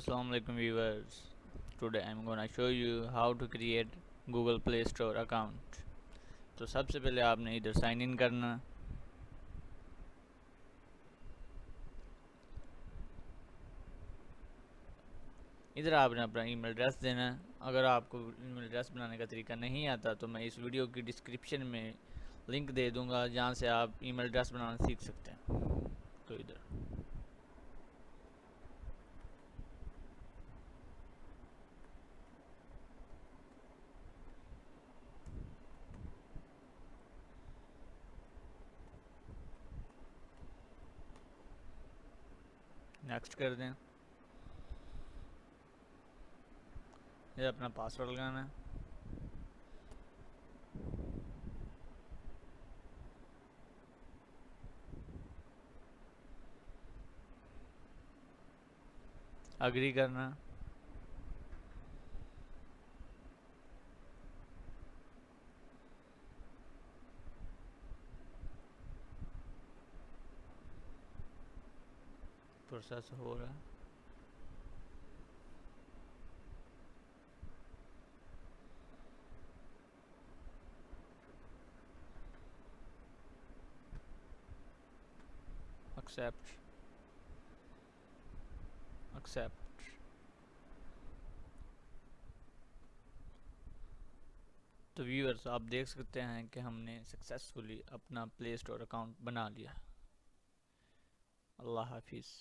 Assalamu alaikum viewers. Today I'm gonna show you how to create Google Play Store account. तो सबसे पहले आपने इधर साइन इन करना। इधर आपने अपना ईमेल एड्रेस देना। अगर आपको ईमेल एड्रेस बनाने का तरीका नहीं आता तो मैं इस वीडियो की डिस्क्रिप्शन में लिंक दे दूंगा जहां से आप ईमेल एड्रेस बनाना सीख सकते हैं। तो इधर नेक्स्ट कर दें। ये अपना पासवर्ड लगाना है। अग्री करना। प्रोसेस हो रहा है। Accept accept. तो व्यूअर्स आप देख सकते हैं कि हमने सक्सेसफुली अपना प्ले स्टोर अकाउंट बना लिया। अल्लाह हाफिज़।